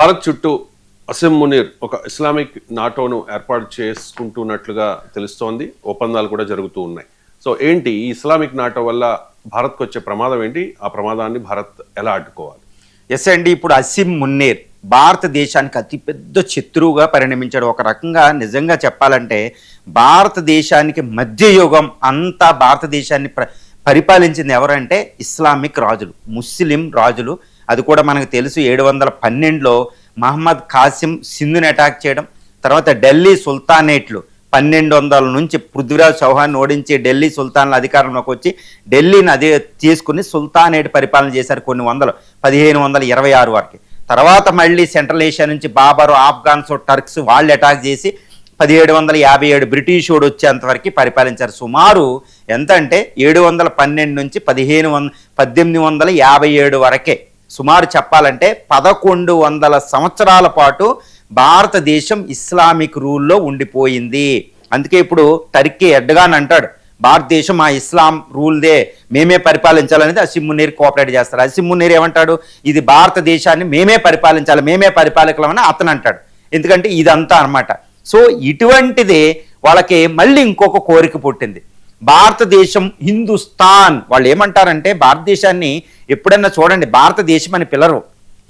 భారత్ చుట్టూ అసిమ్ మునీర్ ఒక ఇస్లామిక్ నాటోను ఏర్పాటు చేసుకుంటున్నట్లుగా తెలుస్తోంది. ఒప్పందాలు కూడా జరుగుతూ ఉన్నాయి. సో ఏంటి ఈ ఇస్లామిక్ నాటో వల్ల భారత్కు వచ్చే ప్రమాదం ఏంటి? ఆ ప్రమాదాన్ని భారత్ ఎలా అడ్డుకోవాలి? ఎస్ అండి, ఇప్పుడు అసిమ్ మున్నీర్ భారతదేశానికి అతిపెద్ద శత్రువుగా పరిణమించాడు. ఒక రకంగా నిజంగా చెప్పాలంటే భారతదేశానికి మధ్యయుగం అంతా భారతదేశాన్ని పరిపాలించింది ఎవరంటే ఇస్లామిక్ రాజులు, ముస్లిం రాజులు. అది కూడా మనకు తెలుసు. 712లో మహమ్మద్ కాసిం సింధుని అటాక్ చేయడం, తర్వాత ఢిల్లీ సుల్తానేట్లు 1200 నుంచి పృథ్వీరాజ్ చౌహాన్ ఓడించి ఢిల్లీ సుల్తాన్ల అధికారంలోకి వచ్చి ఢిల్లీని అదే తీసుకుని సుల్తానేట్ పరిపాలన చేశారు కొన్ని వందలు, 1526 వరకు. తర్వాత మళ్ళీ సెంట్రల్ ఏషియా నుంచి బాబరు, ఆఫ్ఘాన్స్, టర్క్స్ వాళ్ళు అటాక్ చేసి 1757 బ్రిటిష్ వాడు వచ్చేంతవరకు పరిపాలించారు. సుమారు ఎంత అంటే 712 నుంచి 1857 వరకే. సుమారు చెప్పాలంటే 1100 సంవత్సరాల పాటు భారతదేశం ఇస్లామిక్ రూల్లో ఉండిపోయింది. అందుకే ఇప్పుడు టర్కీ ఎడ్గాన్ అంటాడు, భారతదేశం ఆ ఇస్లాం రూల్దే, మేమే పరిపాలించాలనేది అసిమ్ మునీర్ కోఆపరేట్ చేస్తారు. అసిమ్ మునీర్ ఏమంటాడు, ఇది భారతదేశాన్ని మేమే పరిపాలించాలి, మేమే పరిపాలకులమని అతను అంటాడు. ఎందుకంటే ఇదంతా అనమాట. సో ఇటువంటిదే వాళ్ళకి మళ్ళీ ఇంకొక కోరిక పుట్టింది. భారతదేశం హిందుస్థాన్, వాళ్ళు ఏమంటారంటే భారతదేశాన్ని ఎప్పుడన్నా చూడండి భారతదేశం అని పిలరు,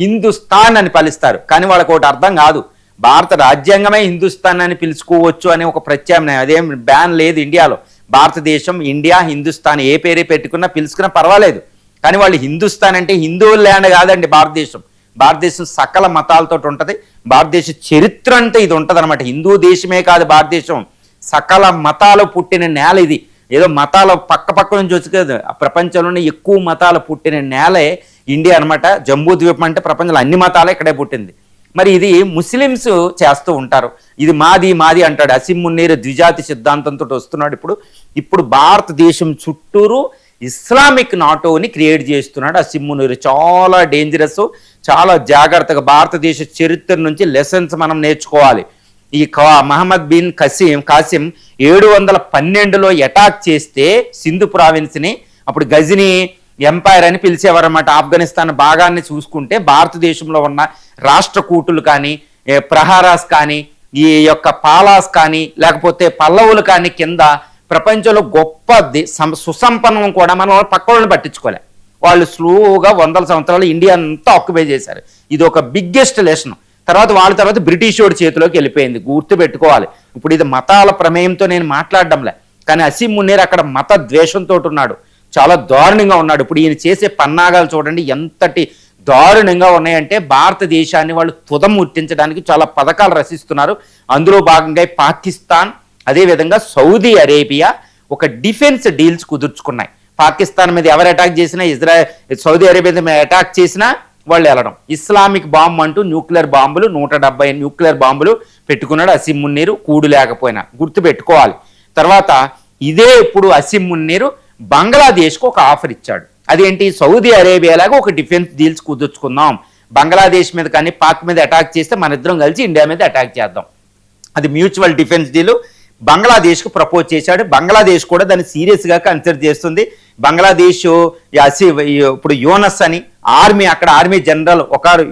హిందుస్థాన్ అని పిలుస్తారు. కానీ వాళ్ళకి ఒకటి అర్థం కాదు, భారత రాజ్యాంగమే హిందుస్థాన్ అని పిలుచుకోవచ్చు అనే ఒక ప్రత్యామ్నాయం, అదేం బ్యాన్ లేదు ఇండియాలో. భారతదేశం, ఇండియా, హిందుస్థాన్ ఏ పేరే పెట్టుకున్నా పిలుచుకున్నా పర్వాలేదు. కానీ వాళ్ళు హిందుస్థాన్ అంటే హిందువుల ల్యాండ్ కాదండి భారతదేశం. భారతదేశం సకల మతాలతో ఉంటుంది. భారతదేశ చరిత్ర అంటే ఇది ఉంటుంది అనమాట. హిందూ దేశమే కాదు భారతదేశం, సకల మతాలు పుట్టిన నేల ఇది. ఏదో మతాల పక్క నుంచి వచ్చి కదా, ప్రపంచంలోనే ఎక్కువ మతాలు పుట్టిన నేలే ఇండియా అనమాట. జంబూ ద్వీపం అంటే ప్రపంచంలో అన్ని మతాలే ఇక్కడే పుట్టింది. మరి ఇది ముస్లిమ్స్ చేస్తూ ఉంటారు, ఇది మాది మాది అంటాడు. అసిమ్ మున్నీర్ ద్విజాతి సిద్ధాంతంతో వస్తున్నాడు. ఇప్పుడు భారతదేశం చుట్టూరు ఇస్లామిక్ నాటోని క్రియేట్ చేస్తున్నాడు అసిమ్ మునీర్. చాలా డేంజరస్, చాలా జాగ్రత్తగా. భారతదేశ చరిత్ర నుంచి లెసన్స్ మనం నేర్చుకోవాలి. ఈ మహమ్మద్ బిన్ కాసిం 712లో అటాక్ చేస్తే సింధు ప్రావిన్స్ని, అప్పుడు గజనీ ఎంపైర్ అని పిలిచేవారన్నమాట. ఆఫ్ఘనిస్తాన్ భాగాన్ని చూసుకుంటే భారతదేశంలో ఉన్న రాష్ట్రకూటులు కానీ, ప్రహారాస్ కానీ, ఈ యొక్క పాలాస్ కానీ, లేకపోతే పల్లవులు కానీ కింద ప్రపంచంలో గొప్ప సుసంపన్నం కూడా మనం పక్క వాళ్ళని పట్టించుకోలే. వాళ్ళు స్లోగా 100 సంవత్సరాలు ఇండియా అంతా ఆక్యుపై చేశారు. ఇది ఒక బిగ్గెస్ట్ లెసన్. తర్వాత బ్రిటిష్ వాడి చేతిలోకి వెళ్ళిపోయింది, గుర్తు పెట్టుకోవాలి. ఇప్పుడు ఇది మతాల ప్రమేయంతో నేను మాట్లాడడంలే, కానీ అసిమ్ మున్నీర్ అక్కడ మత ద్వేషంతో ఉన్నాడు, చాలా దారుణంగా ఉన్నాడు. ఇప్పుడు ఈయన చేసే పన్నాగాలు చూడండి ఎంతటి దారుణంగా ఉన్నాయంటే భారతదేశాన్ని వాళ్ళు తుదముట్టించడానికి చాలా పథకాలు రచిస్తున్నారు. అందులో భాగంగా పాకిస్తాన్, అదేవిధంగా సౌదీ అరేబియా ఒక డిఫెన్స్ డీల్స్ కుదుర్చుకున్నాయి. పాకిస్తాన్ మీద ఎవరు అటాక్ చేసినా, సౌదీ అరేబియా మీద అటాక్ చేసినా వాళ్ళు వెళ్ళడం. ఇస్లామిక్ బాంబు అంటూ న్యూక్లియర్ బాంబులు 170 న్యూక్లియర్ బాంబులు పెట్టుకున్నాడు అసిమ్ మున్నీర్, కూడు లేకపోయినా. గుర్తు పెట్టుకోవాలి. తర్వాత ఇదే ఇప్పుడు అసిమ్ మున్నీర్ బంగ్లాదేశ్కు ఒక ఆఫర్ ఇచ్చాడు. అదేంటి, సౌదీ అరేబియా లాగా ఒక డిఫెన్స్ డీల్స్ కుదుర్చుకుందాం, బంగ్లాదేశ్ మీద కానీ పాక్ మీద అటాక్ చేస్తే మన ఇద్దరం కలిసి ఇండియా మీద అటాక్ చేద్దాం, అది మ్యూచువల్ డిఫెన్స్ డీల్ బంగ్లాదేశ్కు ప్రపోజ్ చేశాడు. బంగ్లాదేశ్ కూడా దాన్ని సీరియస్గా కన్సిడర్ చేస్తుంది. బంగ్లాదేశ్ ఇప్పుడు యూనస్ అని అక్కడ ఆర్మీ జనరల్ వకార్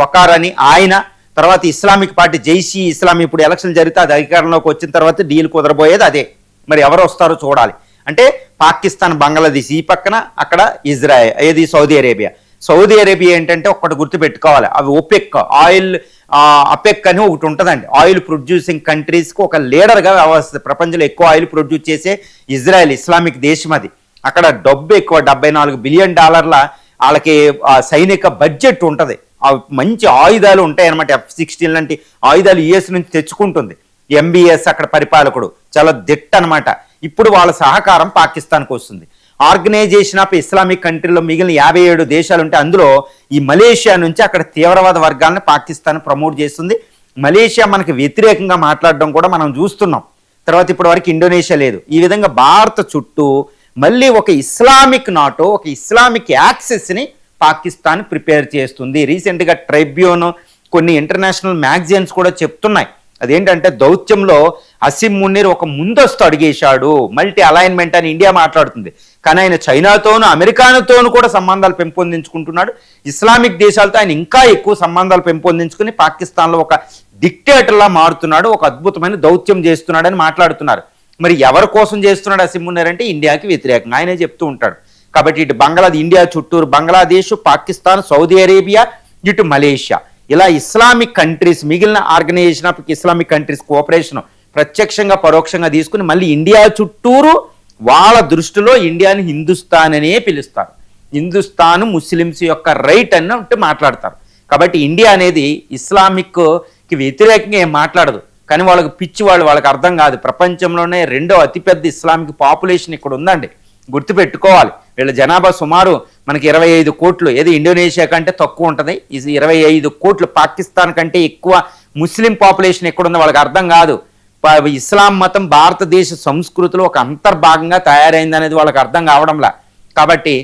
వకార్ అని ఆయన, తర్వాత ఇస్లామిక్ పార్టీ జైషీ ఇస్లాం ఇప్పుడు ఎలక్షన్ జరిగితే అది అధికారంలోకి వచ్చిన తర్వాత డీల్ కుదరబోయేది అదే. మరి ఎవరు వస్తారో చూడాలి. అంటే పాకిస్తాన్, బంగ్లాదేశ్ ఈ పక్కన, అక్కడ ఇజ్రాయెల్, ఏది సౌదీ అరేబియా. సౌదీ అరేబియా ఏంటంటే ఒక్కటి గుర్తు పెట్టుకోవాలి, అవి ఒపెక్ ఆయిల్, అపెక్ అని ఒకటి ఉంటుందండి. ఆయిల్ ప్రొడ్యూసింగ్ కంట్రీస్కి ఒక లీడర్గా వ్యవహరిస్తుంది. ప్రపంచంలో ఎక్కువ ఆయిల్ ప్రొడ్యూస్ చేసే ఇజ్రాయెల్ ఇస్లామిక్ దేశం అది. అక్కడ డబ్బు ఎక్కువ, $74 బిలియన్ వాళ్ళకి సైనిక బడ్జెట్ ఉంటుంది. మంచి ఆయుధాలు ఉంటాయి అనమాట. F-16 లాంటి ఆయుధాలు US నుంచి తెచ్చుకుంటుంది. MBS అక్కడ పరిపాలకుడు చాలా దిట్ట అనమాట. ఇప్పుడు వాళ్ళ సహకారం పాకిస్తాన్కి వస్తుంది. ఆర్గనైజేషన్ ఆఫ్ ఇస్లామిక్ కంట్రీలో మిగిలిన 57 దేశాలు ఉంటే అందులో ఈ మలేషియా నుంచి అక్కడ తీవ్రవాద వర్గాలను పాకిస్తాన్ ప్రమోట్ చేస్తుంది. మలేషియా మనకి వ్యతిరేకంగా మాట్లాడడం కూడా మనం చూస్తున్నాం. తర్వాత ఇప్పటి వరకు ఇండోనేషియా లేదు. ఈ విధంగా భారత చుట్టూ మళ్ళీ ఒక ఇస్లామిక్ నాటో, ఒక ఇస్లామిక్ యాక్సెస్ని పాకిస్తాన్ ప్రిపేర్ చేస్తుంది. రీసెంట్గా ట్రైబ్యూన్, కొన్ని ఇంటర్నేషనల్ మ్యాగజైన్స్ కూడా చెప్తున్నాయి. అదేంటంటే దౌత్యంలో అసిమ్ మున్నీర్ ఒక ముందస్తు అడిగేశాడు, మల్టీ అలైన్మెంట్ అని ఇండియా మాట్లాడుతుంది. కానీ ఆయన చైనాతోనూ అమెరికాతోనూ కూడా సంబంధాలు పెంపొందించుకుంటున్నాడు. ఇస్లామిక్ దేశాలతో ఆయన ఇంకా ఎక్కువ సంబంధాలు పెంపొందించుకుని పాకిస్తాన్లో ఒక డిక్టేటర్లా మారుతున్నాడు, ఒక అద్భుతమైన దౌత్యం చేస్తున్నాడని మాట్లాడుతున్నారు. మరి ఎవరి కోసం చేస్తున్నాడు అసీం మున్నీర్ అంటే ఇండియాకి వ్యతిరేకంగా ఆయనే చెప్తూ ఉంటాడు. కాబట్టి ఇటు ఇండియా చుట్టూరు బంగ్లాదేశ్, పాకిస్తాన్, సౌదీ అరేబియా, ఇటు మలేషియా, ఇలా ఇస్లామిక్ కంట్రీస్, మిగిలిన organisation of Islamic countries cooperation ప్రత్యక్షంగా పరోక్షంగా తీసుకుని మళ్ళీ ఇండియా చుట్టూరు వాళ్ళ దృష్టిలో ఇండియాని హిందుస్థాన్ అనే పిలుస్తారు. హిందుస్థాన్ ముస్లిమ్స్ యొక్క రైట్ అని మాట్లాడతారు. కాబట్టి ఇండియా అనేది ఇస్లామిక్కి వ్యతిరేకంగా ఏం మాట్లాడదు. కానీ వాళ్ళకి పిచ్చి వాళ్ళకి అర్థం కాదు. ప్రపంచంలోనే రెండో అతిపెద్ద ఇస్లామిక్ పాపులేషన్ ఇక్కడ ఉందండి, గుర్తుపెట్టుకోవాలి. వీళ్ళ జనాభా సుమారు మనకి 25 కోట్లు, ఏది ఇండోనేషియా కంటే తక్కువ ఉంటుంది. ఇది 25 కోట్లు. పాకిస్తాన్ కంటే ఎక్కువ ముస్లిం పాపులేషన్ ఎక్కడుందో వాళ్ళకి అర్థం కాదు. ఇస్లాం మతం భారతదేశ సంస్కృతిలో ఒక అంతర్భాగంగా తయారైంది అనేది వాళ్ళకి అర్థం కావడంలా. కాబట్టి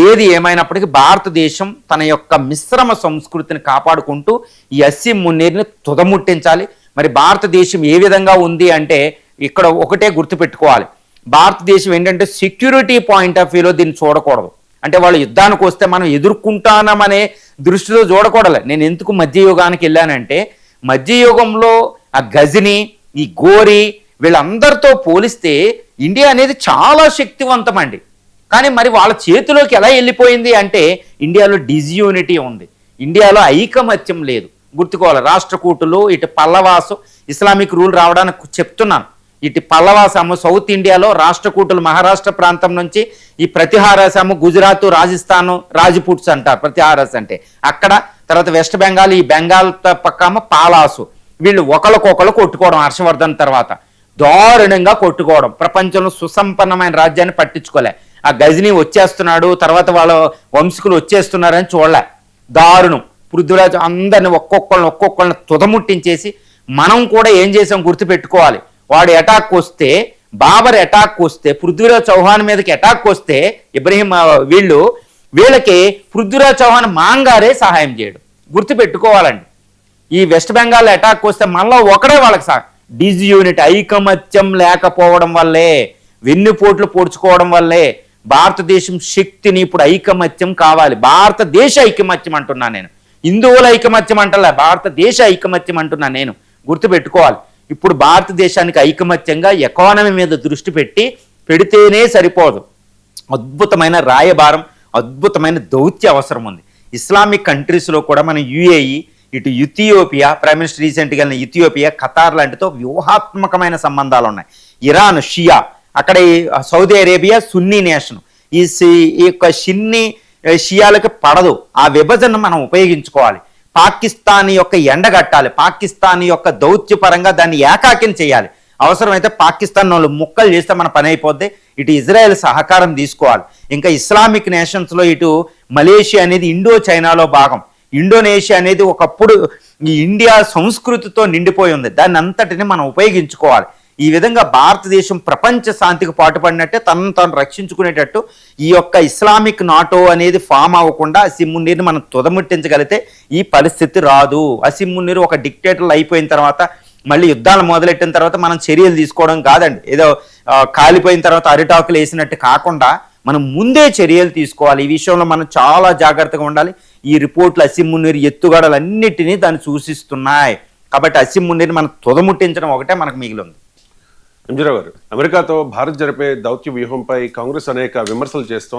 ఏది ఏమైనప్పటికీ భారతదేశం తన యొక్క మిశ్రమ సంస్కృతిని కాపాడుకుంటూ ఈ అసీం మున్నీర్ని తుదముట్టించాలి. మరి భారతదేశం ఏ విధంగా ఉంది అంటే ఇక్కడ ఒకటే గుర్తుపెట్టుకోవాలి. భారతదేశం ఏంటంటే సెక్యూరిటీ పాయింట్ ఆఫ్ వ్యూలో దీన్ని చూడకూడదు. అంటే వాళ్ళు యుద్ధానికి వస్తే మనం ఎదుర్కొంటామనే దృష్టిలో చూడకూడదు. నేను ఎందుకు మధ్యయుగానికి వెళ్ళానంటే మధ్యయుగంలో ఆ గజని, ఈ గోరి వీళ్ళందరితో పోలిస్తే ఇండియా అనేది చాలా శక్తివంతం అండి. కానీ మరి వాళ్ళ చేతిలోకి ఎలా వెళ్ళిపోయింది అంటే ఇండియాలో డిస్యూనిటీ ఉంది, ఇండియాలో ఐకమత్యం లేదు. గుర్తుకోవాలి. రాష్ట్రకూటులు, ఇటు పల్లవాసు, ఇస్లామిక్ రూల్ రావడానికి చెప్తున్నాను. ఇటు పల్లవాసాము సౌత్ ఇండియాలో రాష్ట్రకూటులు మహారాష్ట్ర ప్రాంతం నుంచి, ఈ ప్రతిహారాసాము గుజరాత్, రాజస్థాన్, రాజ్పుట్స్ అంటారు ప్రతిహారాస్ అంటే అక్కడ. తర్వాత వెస్ట్ బెంగాల్, ఈ బెంగాల్ పక్కమ పాలాసు. వీళ్ళు ఒకరికొకరు కొట్టుకోవడం హర్షవర్ధన్ తర్వాత దారుణంగా కొట్టుకోవడం. ప్రపంచంలో సుసంపన్నమైన రాజ్యాన్ని పట్టించుకోలే. ఆ గజనీ వచ్చేస్తున్నాడు, తర్వాత వాళ్ళ వంశకులు వచ్చేస్తున్నారని చూడలే. దారుణం. పృథ్వీరాజ్ అందరిని ఒక్కొక్కళ్ళని తుదముట్టించేసి మనం కూడా ఏం చేసాం గుర్తుపెట్టుకోవాలి. వాడు అటాక్ వస్తే, బాబర్ అటాక్ వస్తే, పృథ్వీరాజ్ చౌహాన్ మీదకి అటాక్ వస్తే ఇబ్రహీం వీళ్ళకి పృథ్వీరాజ్ చౌహాన్ మాంగారే సహాయం చేయడం గుర్తుపెట్టుకోవాలండి. ఈ వెస్ట్ బెంగాల్ అటాక్ వస్తే మళ్ళీ ఒకడే వాళ్ళకి డిస్యూనిట్, ఐకమత్యం లేకపోవడం వల్లే, వెన్నుపోట్లు పొడుచుకోవడం వల్లే భారతదేశం శక్తిని ఇప్పుడు ఐకమత్యం కావాలి. భారతదేశ ఐకమత్యం అంటున్నా నేను, హిందువుల ఐకమత్యం అంటలే, భారతదేశ ఐకమత్యం అంటున్నా నేను. గుర్తుపెట్టుకోవాలి. ఇప్పుడు భారతదేశానికి ఐకమత్యంగా ఎకానమీ మీద దృష్టి పెడితేనే సరిపోదు. అద్భుతమైన రాయబారం, అద్భుతమైన దౌత్య అవసరం ఉంది. ఇస్లామిక్ కంట్రీస్లో కూడా మన యుఏఈ, ఇటు ఇథియోపియా, ప్రైమ్ మినిస్టర్ రీసెంట్గా వెళ్ళిన ఇథియోపియా, ఖతార్ లాంటితో వ్యూహాత్మకమైన సంబంధాలు ఉన్నాయి. ఇరాన్ షియా, అక్కడ సౌదీ అరేబియా సున్నీ నేషన్. ఈ యొక్క షియాలకి పడదు. ఆ విభజన మనం ఉపయోగించుకోవాలి. పాకిస్తాన్ యొక్క ఎండగట్టాలి, పాకిస్తాన్ యొక్క దౌత్యపరంగా దాన్ని ఏకాకిని చేయాలి. అవసరమైతే పాకిస్తాన్ వాళ్ళు ముక్కలు చేస్తే మన పని అయిపోద్ది. ఇటు ఇజ్రాయెల్ సహకారం తీసుకోవాలి. ఇంకా ఇస్లామిక్ నేషన్స్లో ఇటు మలేషియా అనేది ఇండో చైనాలో భాగం. ఇండోనేషియా అనేది ఒకప్పుడు ఈ ఇండియా సంస్కృతితో నిండిపోయి ఉంది. దాన్ని అంతటిని మనం ఉపయోగించుకోవాలి. ఈ విధంగా భారతదేశం ప్రపంచ శాంతికి పాటుపడినట్టే తనను తాను రక్షించుకునేటట్టు ఈ యొక్క ఇస్లామిక్ నాటో అనేది ఫామ్ అవ్వకుండా అసీం మున్నీర్ని మనం తుదముట్టించగలిగితే ఈ పరిస్థితి రాదు. అసీం మున్నీర్ ఒక డిక్టేటర్లు అయిపోయిన తర్వాత మళ్ళీ యుద్ధాలు మొదలెట్టిన తర్వాత మనం చర్యలు తీసుకోవడం కాదండి. ఏదో కాలిపోయిన తర్వాత అరిటాకులు వేసినట్టు కాకుండా మనం ముందే చర్యలు తీసుకోవాలి. ఈ విషయంలో మనం చాలా జాగ్రత్తగా ఉండాలి. ఈ రిపోర్ట్లు అసీం మున్నీర్ ఎత్తుగడలన్నిటినీ దాన్ని సూచిస్తున్నాయి. కాబట్టి అసీం మున్నీర్ని మనం తుదముట్టించడం ఒకటే మనకు మిగిలి ఉంది. ఎంజీరావు గారు, అమెరికాతో భారత్ జరిపే దౌత్య వ్యూహంపై కాంగ్రెస్ అనేక విమర్శలు చేస్తోంది.